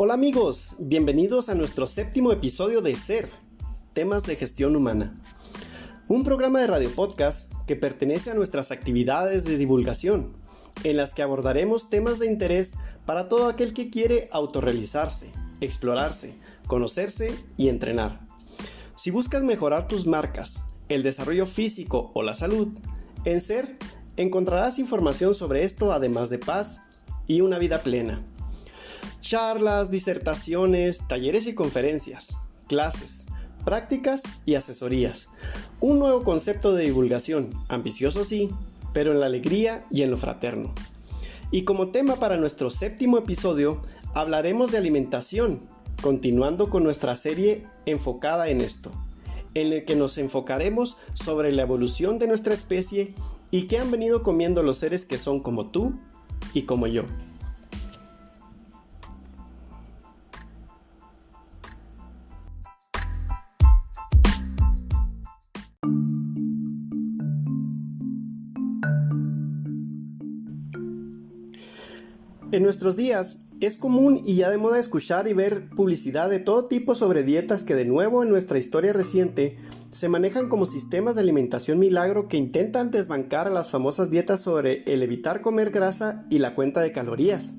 Hola amigos, bienvenidos a nuestro séptimo episodio de SER, Temas de Gestión Humana. Un programa de radio podcast que pertenece a nuestras actividades de divulgación, en las que abordaremos temas de interés para todo aquel que quiere autorrealizarse, explorarse, conocerse y entrenar. Si buscas mejorar tus marcas, el desarrollo físico o la salud, en SER encontrarás información sobre esto, además de paz y una vida plena. Charlas, disertaciones, talleres y conferencias, clases, prácticas y asesorías. Un nuevo concepto de divulgación, ambicioso sí, pero en la alegría y en lo fraterno. Y como tema para nuestro séptimo episodio, hablaremos de alimentación, continuando con nuestra serie enfocada en esto, en el que nos enfocaremos sobre la evolución de nuestra especie y qué han venido comiendo los seres que son como tú y como yo. En nuestros días es común y ya de moda escuchar y ver publicidad de todo tipo sobre dietas que de nuevo en nuestra historia reciente se manejan como sistemas de alimentación milagro que intentan desbancar a las famosas dietas sobre el evitar comer grasa y la cuenta de calorías.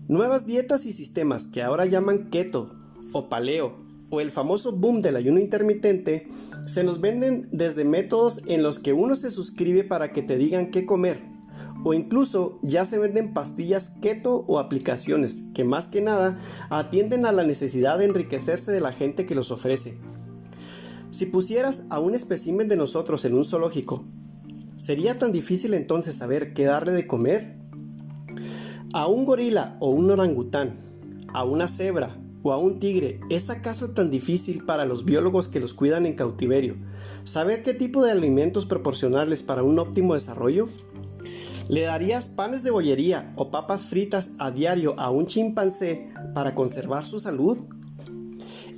Nuevas dietas y sistemas que ahora llaman keto o paleo o el famoso boom del ayuno intermitente se nos venden desde métodos en los que uno se suscribe para que te digan qué comer. O incluso ya se venden pastillas keto o aplicaciones que más que nada atienden a la necesidad de enriquecerse de la gente que los ofrece. Si pusieras a un espécimen de nosotros en un zoológico, ¿sería tan difícil entonces saber qué darle de comer? ¿A un gorila o un orangután, a una cebra o a un tigre, es acaso tan difícil para los biólogos que los cuidan en cautiverio saber qué tipo de alimentos proporcionarles para un óptimo desarrollo? ¿Le darías panes de bollería o papas fritas a diario a un chimpancé para conservar su salud?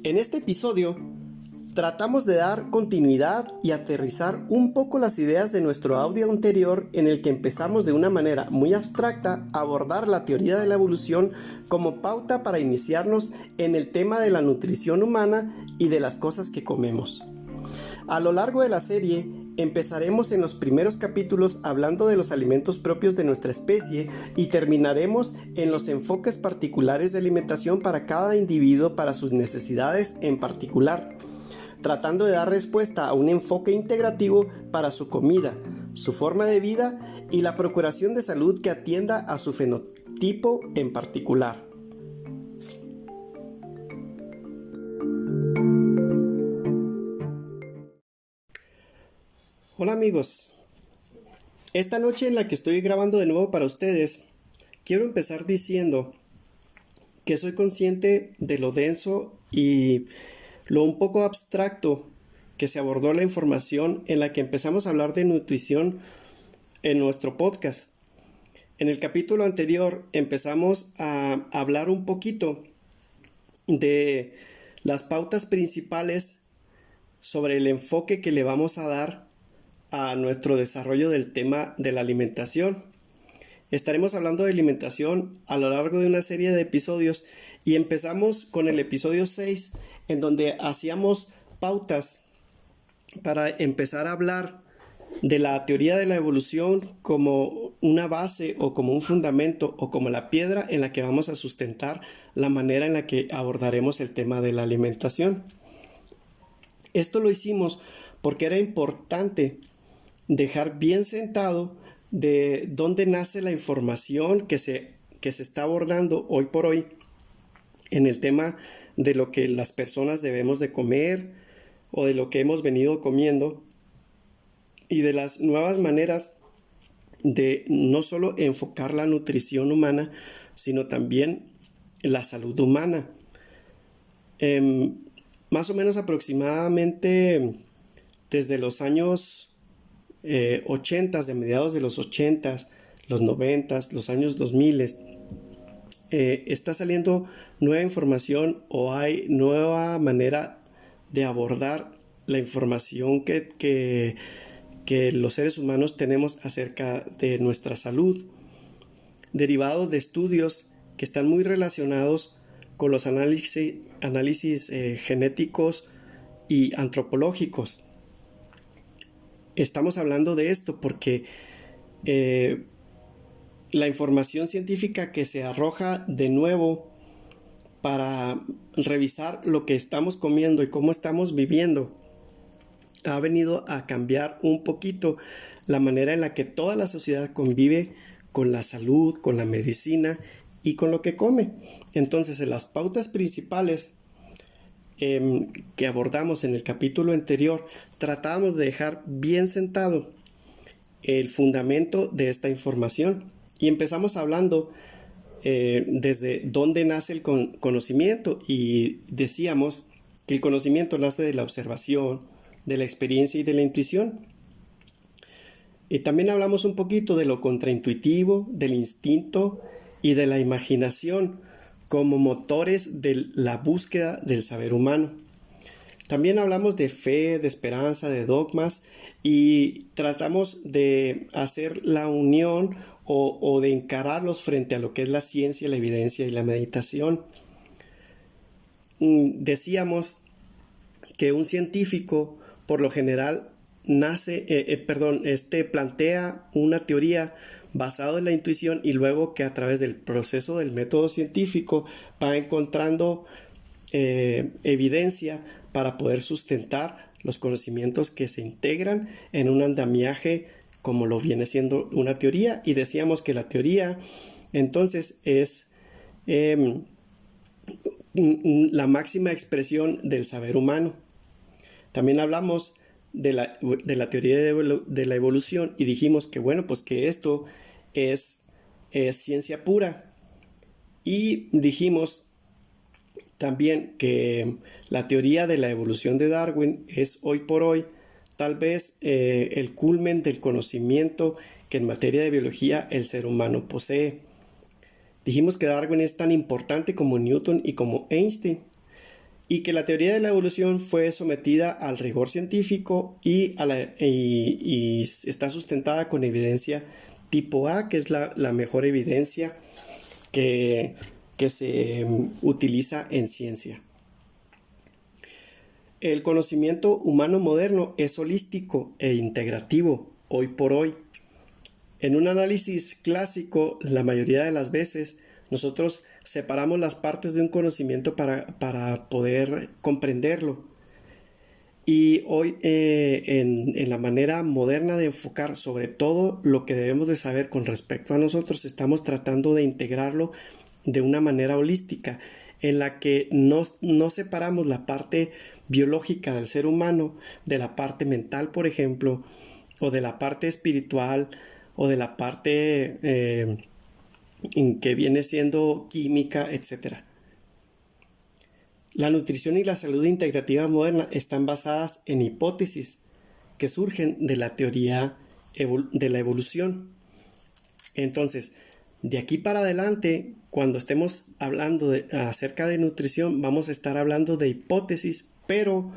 En este episodio, tratamos de dar continuidad y aterrizar un poco las ideas de nuestro audio anterior en el que empezamos de una manera muy abstracta a abordar la teoría de la evolución como pauta para iniciarnos en el tema de la nutrición humana y de las cosas que comemos. A lo largo de la serie, empezaremos en los primeros capítulos hablando de los alimentos propios de nuestra especie y terminaremos en los enfoques particulares de alimentación para cada individuo para sus necesidades en particular, tratando de dar respuesta a un enfoque integrativo para su comida, su forma de vida y la procuración de salud que atienda a su fenotipo en particular. Hola amigos, esta noche en la que estoy grabando de nuevo para ustedes, quiero empezar diciendo que soy consciente de lo denso y lo un poco abstracto que se abordó la información en la que empezamos a hablar de nutrición en nuestro podcast. En el capítulo anterior empezamos a hablar un poquito de las pautas principales sobre el enfoque que le vamos a dar a nuestro desarrollo del tema de la alimentación. Estaremos hablando de alimentación a lo largo de una serie de episodios y empezamos con el episodio 6 en donde hacíamos pautas para empezar a hablar de la teoría de la evolución como una base o como un fundamento o como la piedra en la que vamos a sustentar la manera en la que abordaremos el tema de la alimentación. Esto lo hicimos porque era importante dejar bien sentado de dónde nace la información que se está abordando hoy por hoy en el tema de lo que las personas debemos de comer o de lo que hemos venido comiendo y de las nuevas maneras de no solo enfocar la nutrición humana, sino también la salud humana. Más o menos aproximadamente desde los años 80, de mediados de los 80, los 90, los años 2000, está saliendo nueva información o hay nueva manera de abordar la información que los seres humanos tenemos acerca de nuestra salud, derivados de estudios que están muy relacionados con los análisis genéticos y antropológicos. Estamos hablando de esto porque la información científica que se arroja de nuevo para revisar lo que estamos comiendo y cómo estamos viviendo ha venido a cambiar un poquito la manera en la que toda la sociedad convive con la salud, con la medicina y con lo que come. Entonces, en las pautas principales que abordamos en el capítulo anterior, tratamos de dejar bien sentado el fundamento de esta información y empezamos hablando desde dónde nace el conocimiento, y decíamos que el conocimiento nace de la observación, de la experiencia y de la intuición. Y también hablamos un poquito de lo contraintuitivo, del instinto y de la imaginación como motores de la búsqueda del saber humano. También hablamos de fe, de esperanza, de dogmas, y tratamos de hacer la unión o de encararlos frente a lo que es la ciencia, la evidencia y la meditación. Decíamos que un científico por lo general plantea una teoría basado en la intuición, y luego que a través del proceso del método científico va encontrando evidencia para poder sustentar los conocimientos que se integran en un andamiaje como lo viene siendo una teoría. Y decíamos que la teoría entonces es la máxima expresión del saber humano. También hablamos de la teoría de la evolución y dijimos que bueno, pues que esto es ciencia pura. Y dijimos también que la teoría de la evolución de Darwin es hoy por hoy tal vez el culmen del conocimiento que en materia de biología el ser humano posee. Dijimos que Darwin es tan importante como Newton y como Einstein, y que la teoría de la evolución fue sometida al rigor científico y está sustentada con evidencia tipo A, que es la mejor evidencia que se utiliza en ciencia. El conocimiento humano moderno es holístico e integrativo hoy por hoy. En un análisis clásico, la mayoría de las veces nosotros separamos las partes de un conocimiento para poder comprenderlo. Y hoy en la manera moderna de enfocar sobre todo lo que debemos de saber con respecto a nosotros, estamos tratando de integrarlo de una manera holística, en la que no separamos la parte biológica del ser humano de la parte mental, por ejemplo, o de la parte espiritual, o de la parte que viene siendo química, etc. La nutrición y la salud integrativa moderna están basadas en hipótesis que surgen de la teoría de la evolución. Entonces, de aquí para adelante, cuando estemos hablando acerca de nutrición, vamos a estar hablando de hipótesis, pero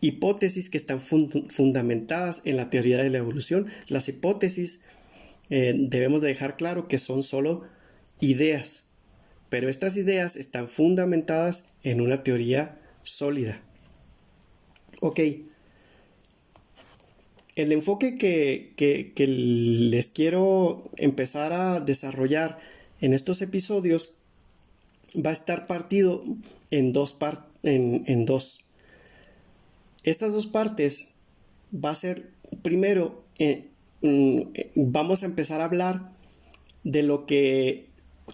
hipótesis que están fundamentadas en la teoría de la evolución. Las hipótesis debemos de dejar claro que son solo ideas, pero estas ideas están fundamentadas en una teoría sólida. Ok, el enfoque que les quiero empezar a desarrollar en estos episodios va a estar partido en dos. Estas dos partes va a ser, primero, vamos a empezar a hablar de lo que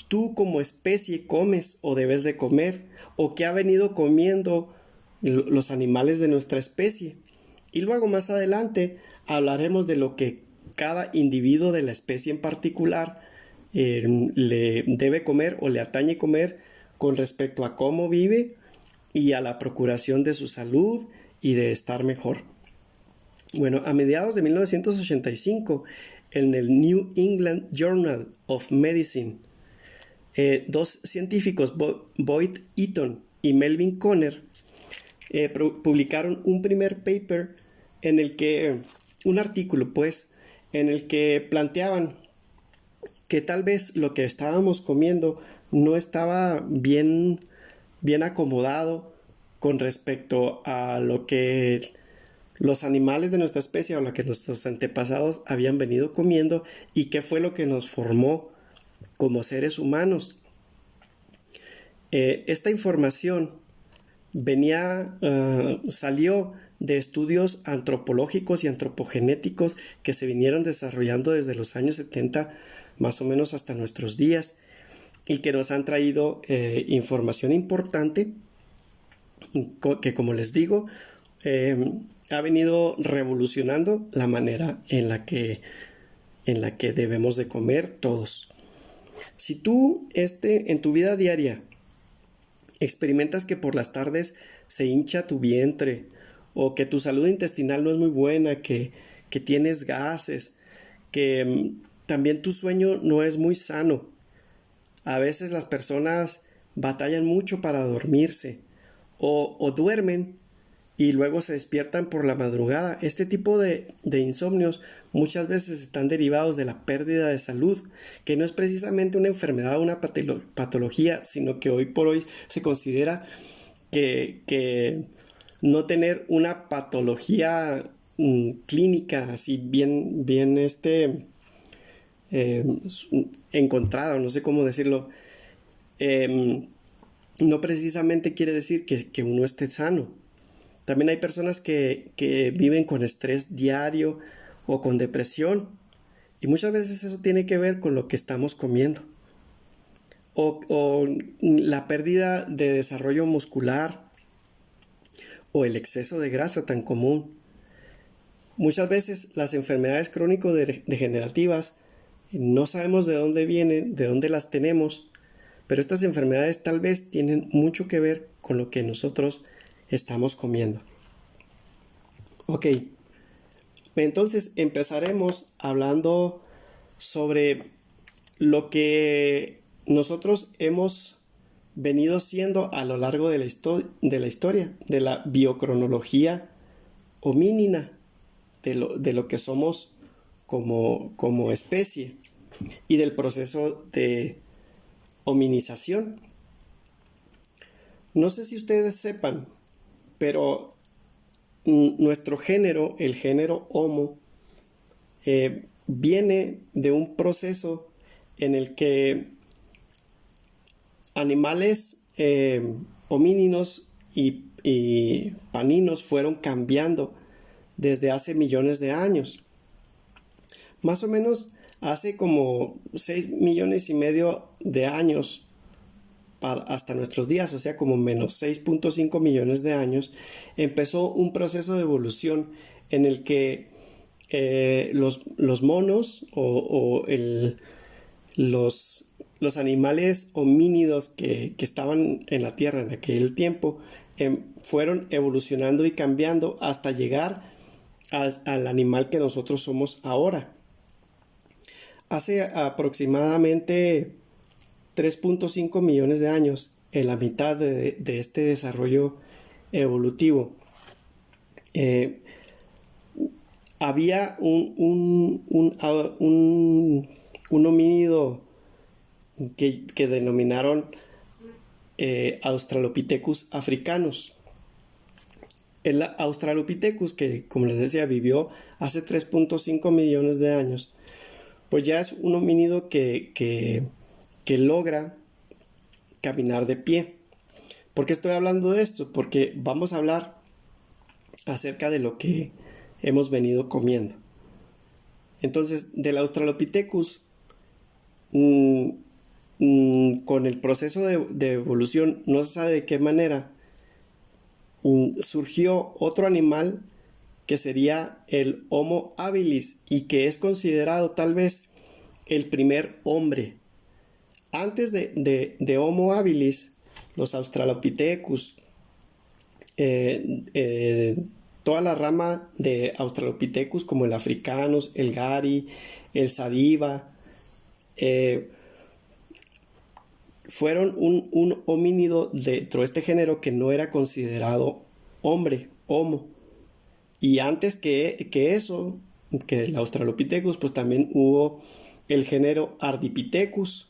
tú como especie comes o debes de comer, o que ha venido comiendo los animales de nuestra especie. Y luego más adelante hablaremos de lo que cada individuo de la especie en particular le debe comer o le atañe comer con respecto a cómo vive y a la procuración de su salud y de estar mejor. Bueno, a mediados de 1985, en el New England Journal of Medicine, dos científicos, Boyd Eaton y Melvin Conner, publicaron un primer paper un artículo en el que planteaban que tal vez lo que estábamos comiendo no estaba bien acomodado con respecto a lo que los animales de nuestra especie o lo que nuestros antepasados habían venido comiendo y qué fue lo que nos formó como seres humanos. Esta información salió de estudios antropológicos y antropogenéticos que se vinieron desarrollando desde los años 70 más o menos hasta nuestros días y que nos han traído información importante que, como les digo, ha venido revolucionando la manera en la que debemos de comer todos. Si tú en tu vida diaria experimentas que por las tardes se hincha tu vientre o que tu salud intestinal no es muy buena, que tienes gases, que también tu sueño no es muy sano, a veces las personas batallan mucho para dormirse o duermen y luego se despiertan por la madrugada. Este tipo de insomnios muchas veces están derivados de la pérdida de salud, que no es precisamente una enfermedad o una patología, sino que hoy por hoy se considera que no tener una patología clínica así bien encontrada, no sé cómo decirlo, no precisamente quiere decir que uno esté sano. También hay personas que viven con estrés diario o con depresión y muchas veces eso tiene que ver con lo que estamos comiendo o la pérdida de desarrollo muscular o el exceso de grasa tan común. Muchas veces las enfermedades crónico-degenerativas no sabemos de dónde vienen, de dónde las tenemos, pero estas enfermedades tal vez tienen mucho que ver con lo que nosotros estamos comiendo. Ok, entonces empezaremos hablando sobre lo que nosotros hemos venido siendo a lo largo de la historia, de la biocronología homínida, de lo que somos como especie y del proceso de hominización. No sé si ustedes sepan, pero nuestro género, el género Homo, viene de un proceso en el que animales homínidos y paninos fueron cambiando desde hace millones de años. Más o menos hace como 6,5 millones de años hasta nuestros días, o sea, como menos 6,5 millones de años, empezó un proceso de evolución en el que los monos los animales homínidos que estaban en la Tierra en aquel tiempo fueron evolucionando y cambiando hasta llegar al animal que nosotros somos ahora. Hace aproximadamente 3,5 millones de años, en la mitad de este desarrollo evolutivo, había un homínido que denominaron Australopithecus africanus. El Australopithecus, que como les decía vivió hace 3,5 millones de años, pues ya es un homínido que logra caminar de pie. ¿Por qué estoy hablando de esto? Porque vamos a hablar acerca de lo que hemos venido comiendo. Entonces, del Australopithecus, con el proceso de evolución, no se sabe de qué manera, surgió otro animal que sería el Homo habilis y que es considerado tal vez el primer hombre. Antes de Homo habilis, los Australopithecus, toda la rama de Australopithecus como el Africanus, el Gari, el Sadiva, fueron un homínido dentro de este género que no era considerado hombre, Homo. Y antes que el Australopithecus, pues también hubo el género Ardipithecus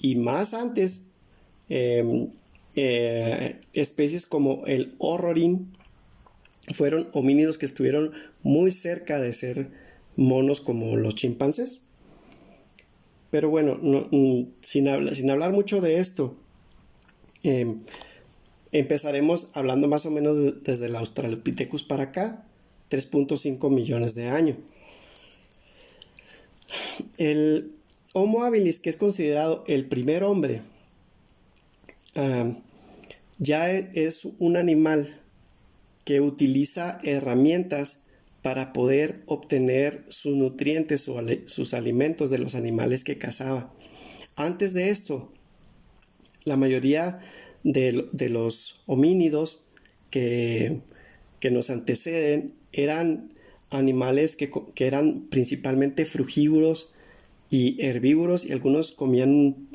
y más antes, especies como el horrorín fueron homínidos que estuvieron muy cerca de ser monos como los chimpancés. Pero bueno, sin hablar mucho de esto, empezaremos hablando más o menos desde el Australopithecus para acá, 3.5 millones de años. El Homo habilis, que es considerado el primer hombre, ya es un animal que utiliza herramientas para poder obtener sus nutrientes o sus alimentos de los animales que cazaba. Antes de esto, la mayoría de los homínidos que nos anteceden eran animales que eran principalmente frugívoros y herbívoros, y algunos comían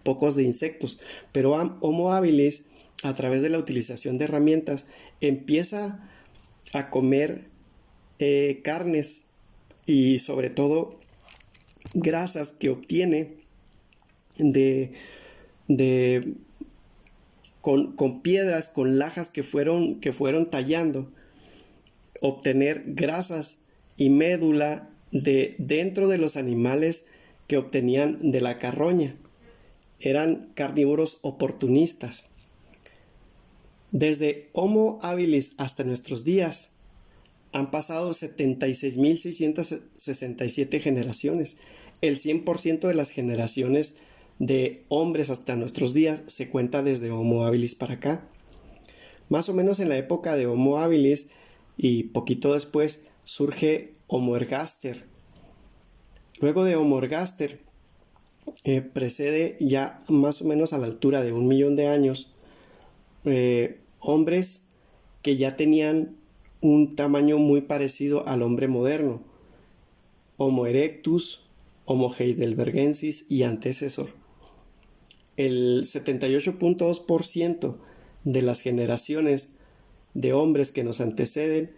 pocos de insectos. Pero Homo habilis, a través de la utilización de herramientas, empieza a comer carnes y sobre todo grasas que obtiene con piedras, con lajas que fueron tallando, obtener grasas y médula dentro de los animales que obtenían de la carroña. Eran carnívoros oportunistas. Desde Homo habilis hasta nuestros días han pasado 76.667 generaciones. El 100% de las generaciones de hombres hasta nuestros días se cuenta desde Homo habilis para acá. Más o menos en la época de Homo habilis y poquito después surge Homo ergaster. Luego de Homo ergaster precede ya más o menos a la altura de 1 millón de años hombres que ya tenían un tamaño muy parecido al hombre moderno: Homo erectus, Homo heidelbergensis y antecesor. El 78.2% de las generaciones de hombres que nos anteceden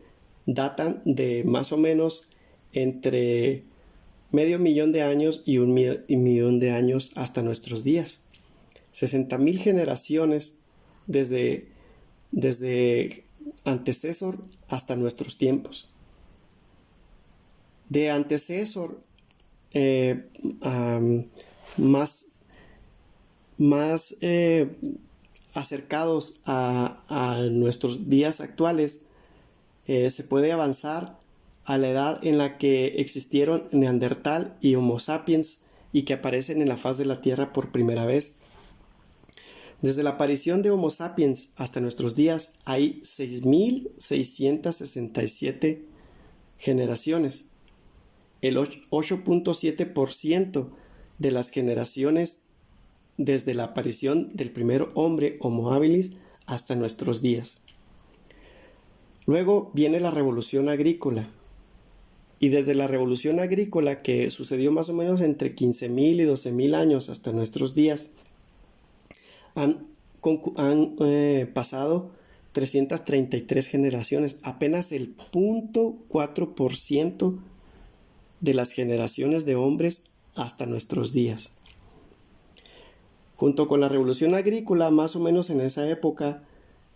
datan de más o menos entre medio millón de años y un millón de años hasta nuestros días. 60.000 generaciones desde antecesor hasta nuestros tiempos. De antecesor más acercados a nuestros días actuales, se puede avanzar a la edad en la que existieron Neandertal y Homo sapiens y que aparecen en la faz de la Tierra por primera vez. Desde la aparición de Homo sapiens hasta nuestros días hay 6.667 generaciones. El 8.7% de las generaciones desde la aparición del primer hombre Homo habilis hasta nuestros días. Luego viene la revolución agrícola. Y desde la revolución agrícola, que sucedió más o menos entre 15.000 y 12.000 años hasta nuestros días, han pasado 333 generaciones. Apenas el 0.4% de las generaciones de hombres hasta nuestros días. Junto con la revolución agrícola, más o menos en esa época,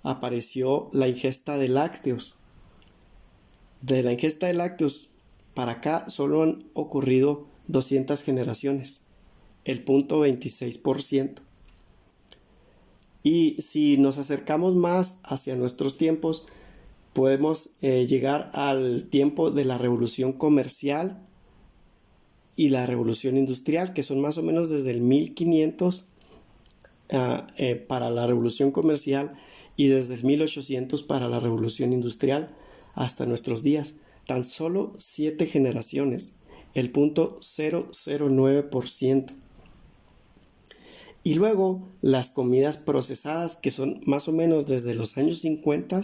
apareció la ingesta de lácteos. De la ingesta de lácteos para acá solo han ocurrido 200 generaciones, el 0.26%. Y si nos acercamos más hacia nuestros tiempos, podemos llegar al tiempo de la revolución comercial y la revolución industrial, que son más o menos desde el 1500 para la revolución comercial y desde el 1800 para la revolución industrial hasta nuestros días. Tan solo 7 generaciones, el 0.009%. Y luego las comidas procesadas, que son más o menos desde los años 50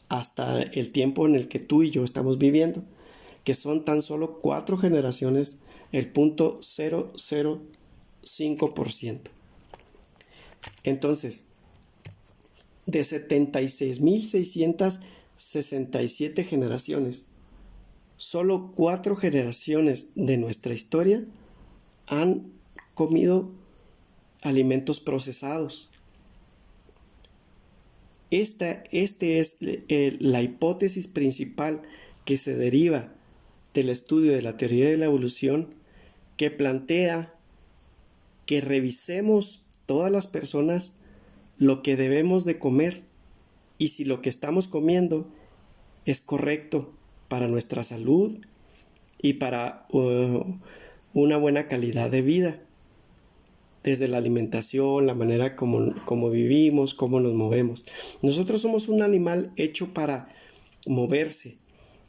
hasta el tiempo en el que tú y yo estamos viviendo, que son tan solo 4 generaciones, el 0.005%. Entonces, de 76.667 generaciones, solo 4 generaciones de nuestra historia han comido alimentos procesados. Esta es la hipótesis principal que se deriva del estudio de la teoría de la evolución, que plantea que revisemos todas las personas lo que debemos de comer y si lo que estamos comiendo es correcto para nuestra salud y para una buena calidad de vida, desde la alimentación, la manera como vivimos, cómo nos movemos. Nosotros somos un animal hecho para moverse,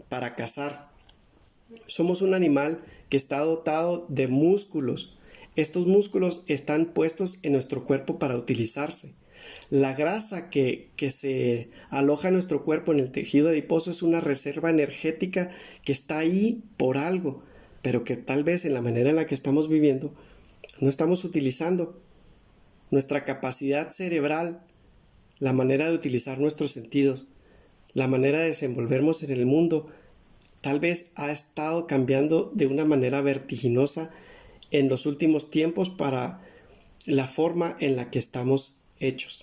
para cazar. Somos un animal que está dotado de músculos. Estos músculos están puestos en nuestro cuerpo para utilizarse. La grasa que se aloja en nuestro cuerpo, en el tejido adiposo, es una reserva energética que está ahí por algo, pero que tal vez en la manera en la que estamos viviendo no estamos utilizando. Nuestra capacidad cerebral, la manera de utilizar nuestros sentidos, la manera de desenvolvernos en el mundo, tal vez ha estado cambiando de una manera vertiginosa en los últimos tiempos para la forma en la que estamos hechos.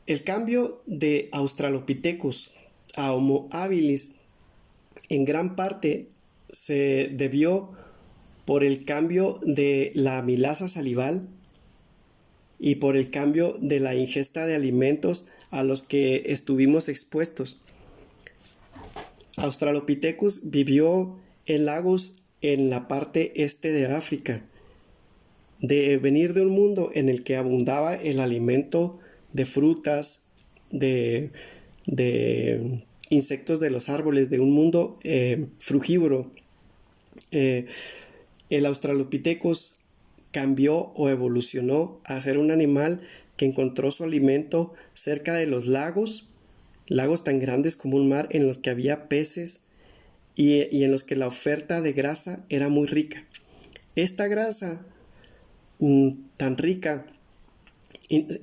El cambio de Australopithecus a Homo habilis en gran parte se debió por el cambio de la amilasa salival y por el cambio de la ingesta de alimentos a los que estuvimos expuestos. Australopithecus vivió en lagos en la parte este de África, de venir de un mundo en el que abundaba el alimento de frutas, de insectos de los árboles, de un mundo frugívoro. El Australopithecus cambió o evolucionó a ser un animal que encontró su alimento cerca de los lagos tan grandes como un mar, en los que había peces y en los que la oferta de grasa era muy rica. Esta grasa tan rica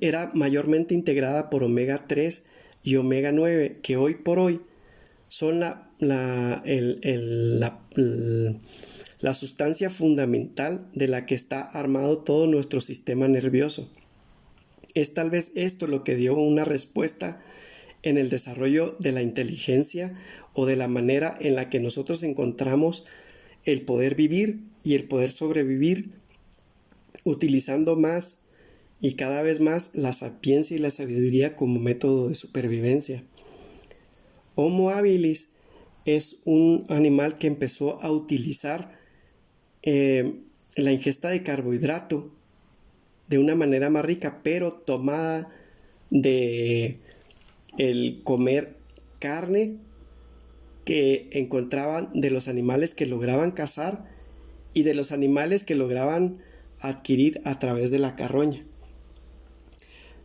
era mayormente integrada por omega 3 y omega 9, que hoy por hoy son la sustancia fundamental de la que está armado todo nuestro sistema nervioso. Es tal vez esto lo que dio una respuesta en el desarrollo de la inteligencia o de la manera en la que nosotros encontramos el poder vivir y el poder sobrevivir, utilizando más y cada vez más la sapiencia y la sabiduría como método de supervivencia. Homo habilis es un animal que empezó a utilizar la ingesta de carbohidrato de una manera más rica, pero tomada de el comer carne que encontraban de los animales que lograban cazar y de los animales que lograban adquirir a través de la carroña.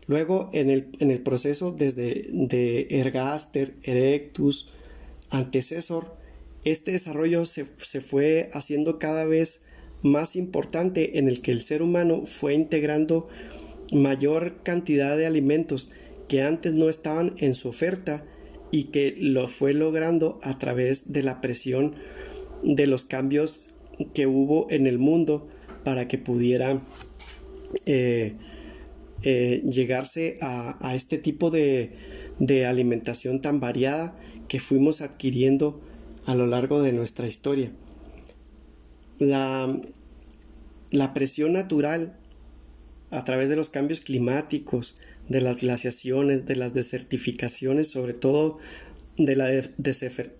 Luego en el proceso desde de Ergaster, Erectus, Antecesor, este desarrollo se fue haciendo cada vez más importante, en el que el ser humano fue integrando mayor cantidad de alimentos que antes no estaban en su oferta y que lo fue logrando a través de la presión de los cambios que hubo en el mundo para que pudiera llegarse a este tipo de alimentación tan variada que fuimos adquiriendo a lo largo de nuestra historia. La presión natural a través de los cambios climáticos, de las glaciaciones, de las desertificaciones, sobre todo de la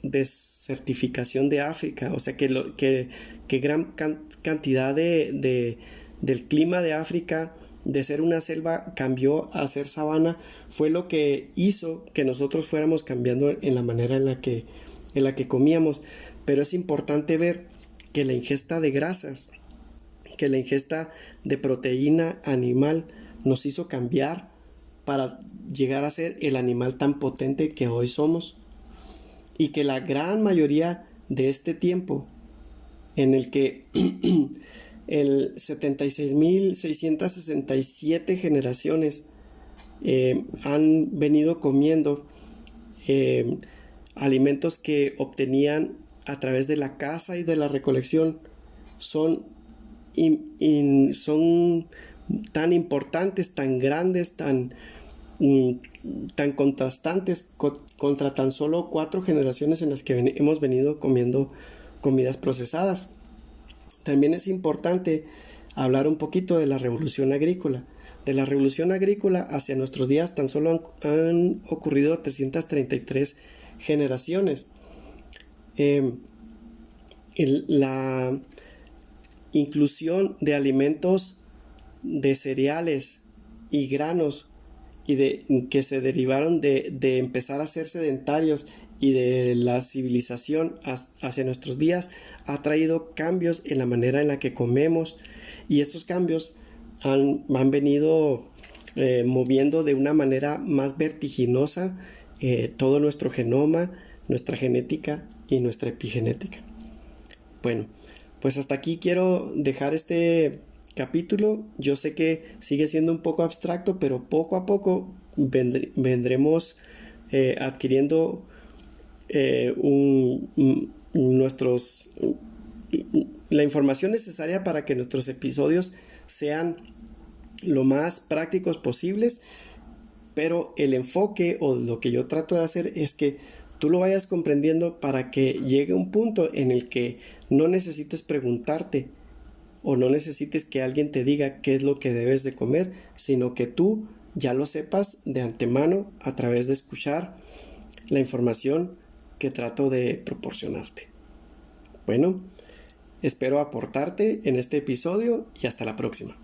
desertificación de África, o sea que gran cantidad del clima de África, de ser una selva, cambió a ser sabana, fue lo que hizo que nosotros fuéramos cambiando en la manera en la que comíamos. Pero es importante ver que la ingesta de grasas, que la ingesta de proteína animal nos hizo cambiar para llegar a ser el animal tan potente que hoy somos, y que la gran mayoría de este tiempo en el que el 76.667 generaciones han venido comiendo alimentos que obtenían a través de la caza y de la recolección, son son tan importantes, tan grandes, tan contrastantes contra tan solo 4 generaciones en las que hemos venido comiendo comidas procesadas. También es importante hablar un poquito de la revolución agrícola. De la revolución agrícola hacia nuestros días tan solo han ocurrido 333 generaciones. La inclusión de alimentos de cereales y granos que se derivaron de empezar a ser sedentarios y de la civilización hacia nuestros días ha traído cambios en la manera en la que comemos, y estos cambios han venido moviendo de una manera más vertiginosa todo nuestro genoma, nuestra genética y nuestra epigenética. Bueno, pues hasta aquí quiero dejar este capítulo. Yo sé que sigue siendo un poco abstracto, pero poco a poco vendremos adquiriendo la información necesaria para que nuestros episodios sean lo más prácticos posibles, pero el enfoque o lo que yo trato de hacer es que tú lo vayas comprendiendo para que llegue un punto en el que no necesites preguntarte o no necesites que alguien te diga qué es lo que debes de comer, sino que tú ya lo sepas de antemano a través de escuchar la información que trato de proporcionarte. Bueno, espero aportarte en este episodio y hasta la próxima.